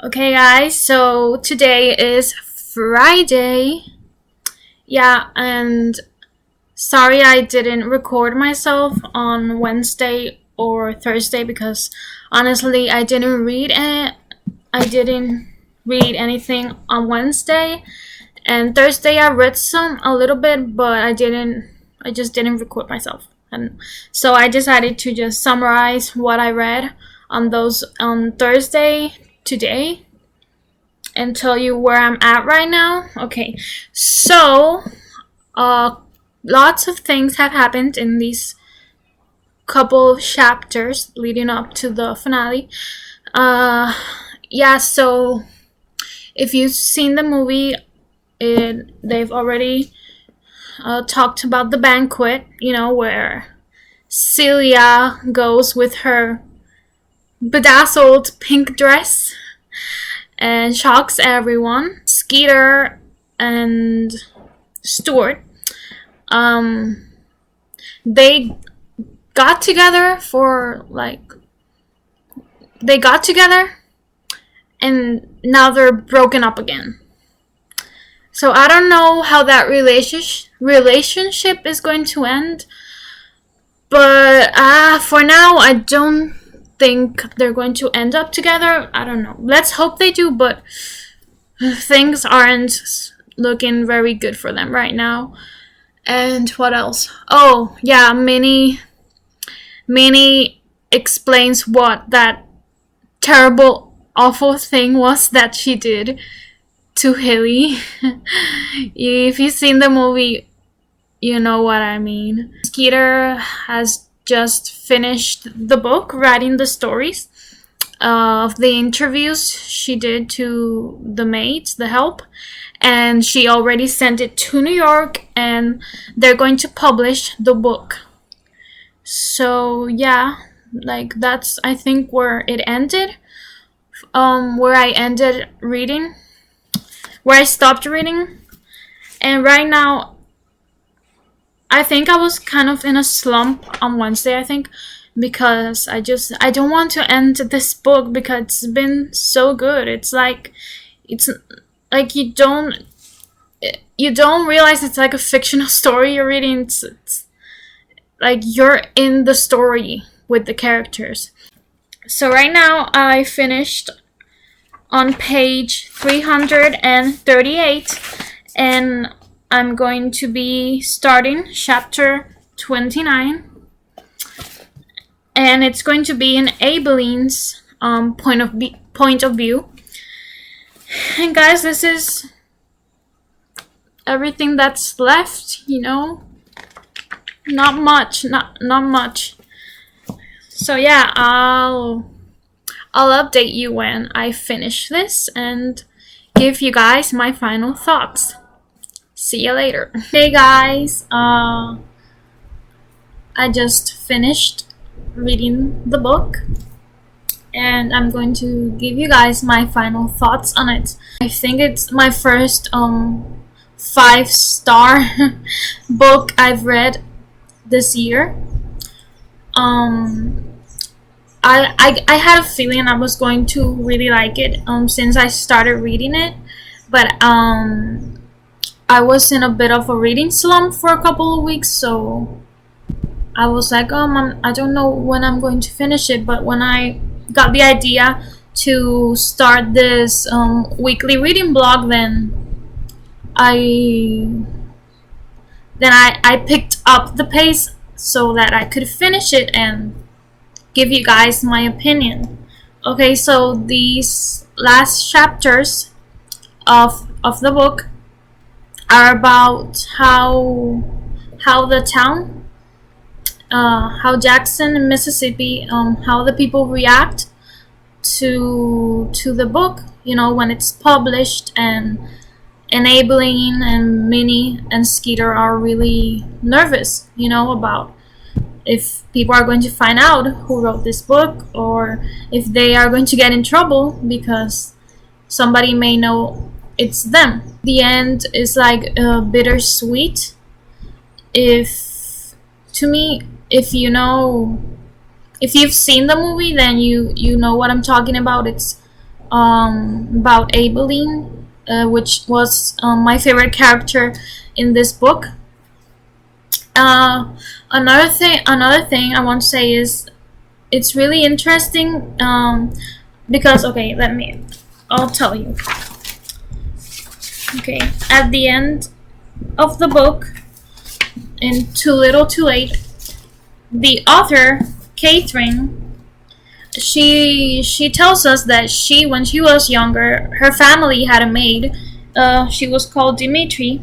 Okay, guys, so today is Friday. Yeah, and sorry I didn't record myself on Wednesday or Thursday because honestly, I didn't read anything on Wednesday, and Thursday I read a little bit, but I just didn't record myself. And so I decided to just summarize what I read on Thursday today and tell you where I'm at right now. Okay, so uh, lots of things have happened in these couple of chapters leading up to the finale. Uh, yeah, so if you've seen the movie, they've already talked about the banquet, where Celia goes with her bedazzled pink dress and shocks everyone. Skeeter and Stuart, um, they got together they got together and now they're broken up again. So I don't know how that relationship is going to end, but for now I don't think they're going to end up together. I don't know. Let's hope they do, but things aren't looking very good for them right now. And what else? Oh, yeah, Minnie explains what that terrible, awful thing was that she did to Haley. If you've seen the movie, you know what I mean. Skeeter has just finished the book, writing the stories of the interviews she did to the maids, the help, and she already sent it to New York, and they're going to publish the book. So yeah, that's I think where it ended. Where I ended reading, where I stopped reading, and right now I think I was kind of in a slump on Wednesday. I think because I don't want to end this book because it's been so good. It's like you don't realize it's like a fictional story you're reading. It's like you're in the story with the characters. So right now I finished on page 338 and I'm going to be starting chapter 29, and it's going to be in Abelin's point of view. And guys, this is everything that's left, not much, not much. So yeah, I'll update you when I finish this and give you guys my final thoughts. See you later. Hey guys, I just finished reading the book and I'm going to give you guys my final thoughts on it. I think it's my first 5-star book I've read this year. I had a feeling I was going to really like it since I started reading it, but I was in a bit of a reading slump for a couple of weeks, so I was like, I don't know when I'm going to finish it. But when I got the idea to start this weekly reading blog, then I picked up the pace so that I could finish it and give you guys my opinion. Okay, so these last chapters of the book are about how the town, how Jackson, Mississippi, how the people react to the book. When it's published, and Enabling and Minnie and Skeeter are really nervous, about if people are going to find out who wrote this book, or if they are going to get in trouble because somebody may know it's them. The end is like bittersweet. If if you've seen the movie, then you know what I'm talking about. It's about Abilene, which was my favorite character in this book. Uh, another thing I want to say is it's really interesting, because okay, I'll tell you. Okay, at the end of the book, in Too Little Too Late, the author, Catherine, she tells us that when she was younger, her family had a maid. She was called Dimitri,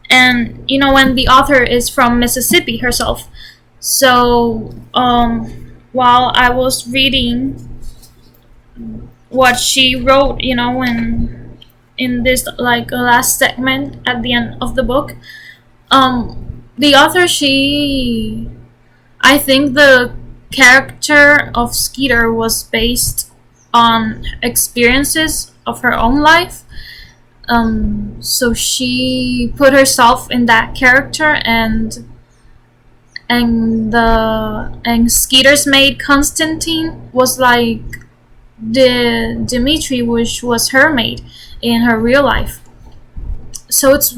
and when the author is from Mississippi herself. So while I was reading what she wrote, when in this like last segment at the end of the book, the author, I think the character of Skeeter was based on experiences of her own life. So she put herself in that character, and Skeeter's maid Constantine was like the Dimitri, which was her maid in her real life. So it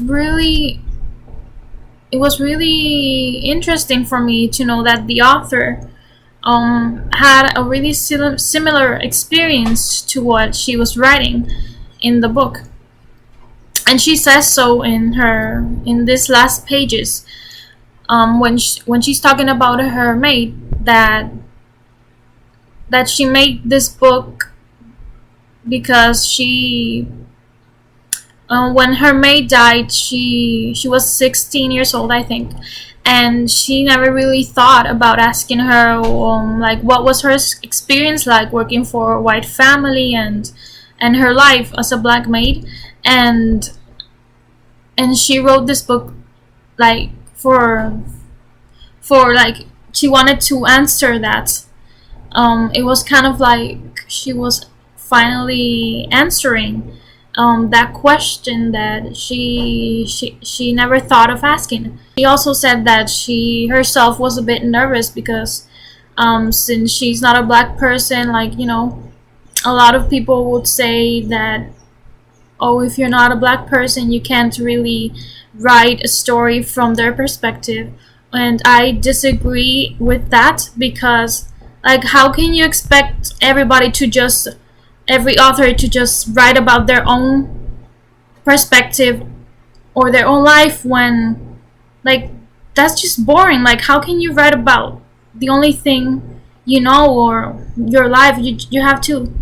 was really interesting for me to know that the author had a really similar experience to what she was writing in the book, and she says so in this last pages, when she's talking about her maid, that she made this book because when her maid died, she was 16 years old, I think, and she never really thought about asking her, like, what was her experience like working for a white family, and her life as a black maid, and she wrote this book like for like she wanted to answer that. It was kind of like she was finally answering that question that she never thought of asking. She also said that she herself was a bit nervous because since she's not a black person, like, a lot of people would say that, oh, if you're not a black person, you can't really write a story from their perspective. And I disagree with that, because, like, how can you expect every author to just write about their own perspective or their own life, when, like, that's just boring. Like, how can you write about the only thing or your life? You have to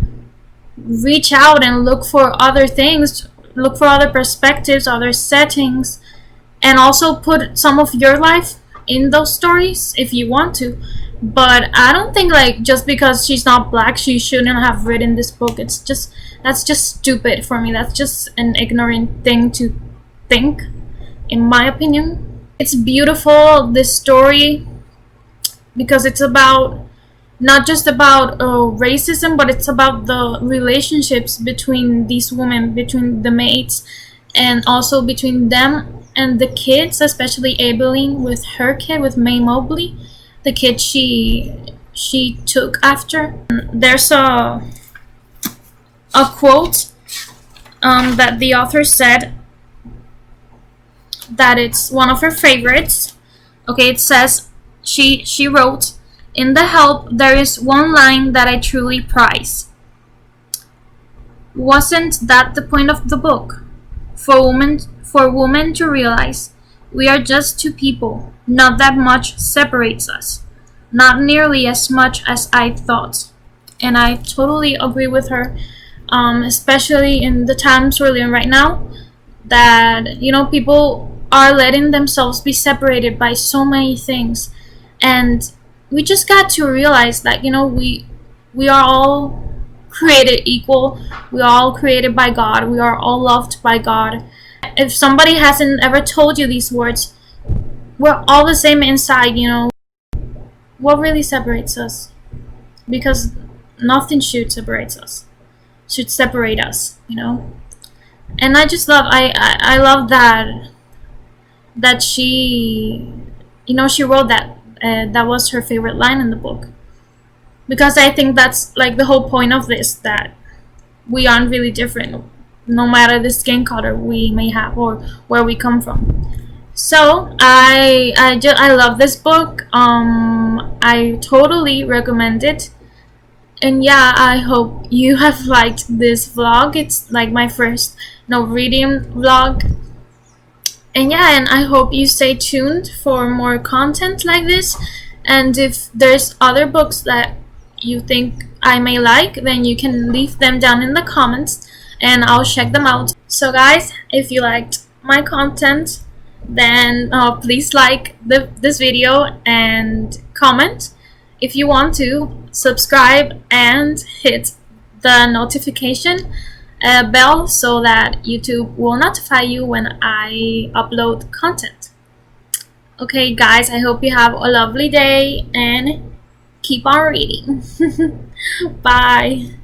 reach out and look for other things, look for other perspectives, other settings, and also put some of your life in those stories if you want to. But I don't think, like, just because she's not black, she shouldn't have written this book. That's just stupid for me. That's just an ignorant thing to think, in my opinion. It's beautiful, this story, because it's about not just about racism, but it's about the relationships between these women, between the maids, and also between them and the kids, especially Abilene with her kid, with May Mobley, the kid she took after. There's a quote that the author said that it's one of her favorites. Okay, it says, she wrote, "In The Help, there is one line that I truly prize. Wasn't that the point of the book? For women to realize we are just two people. Not that much separates us. Not nearly as much as I thought." And I totally agree with her, especially in the times we're living right now, that, people are letting themselves be separated by so many things. And we just got to realize that, we are all created equal. We are all created by God. We are all loved by God. If somebody hasn't ever told you these words, we're all the same inside. What really separates us? Because nothing should separate us. Should separate us. And I just I love that she she wrote that. That was her favorite line in the book, because I think that's like the whole point of this, that we aren't really different, no matter the skin color we may have or where we come from. So I love this book. I totally recommend it. And yeah, I hope you have liked this vlog. It's like my first reading vlog. And yeah, and I hope you stay tuned for more content like this. And if there's other books that you think I may like, then you can leave them down in the comments and I'll check them out. So guys, if you liked my content, then please like this video and comment. If you want to, subscribe and hit the notification bell so that YouTube will notify you when I upload content. Okay guys, I hope you have a lovely day and keep on reading. Bye.